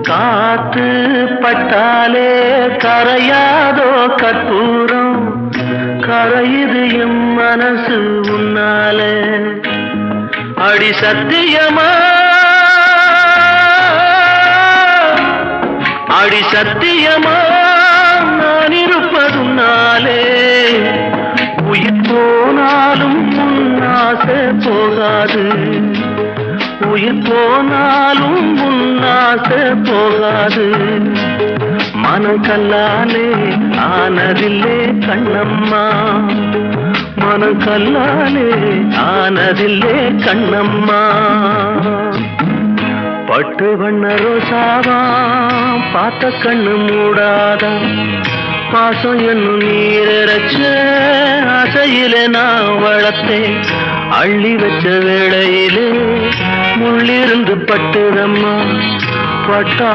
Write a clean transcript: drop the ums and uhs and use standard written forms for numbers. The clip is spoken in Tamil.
காத்து பட்டாலே கரையாதோ கற்பூரம், கரையுது எம் மனசு உன்னாலே. அடி சத்தியமா, அடி சத்தியமா நான் இருப்பதுனாலே, உயிர் போனாலும் உன்னாசை போகாது, உயிர் போனாலும் உன்னாசை போகாது. மனம் கல்லாலே ஆனதில்லே கண்ணம்மா, மனம் கல்லாலே ஆனதில்லே கண்ணம்மா. பட்டு வண்ண ரோசாவா பார்த்த கண்ணு மூடாதா, பாசம் என்னும் நீரச்ச ஆசையிலே நான் வளர்த்தேன். அள்ளி வச்ச வேளையிலே முள்ளிருந்து பட்டுதம்மா பட்டா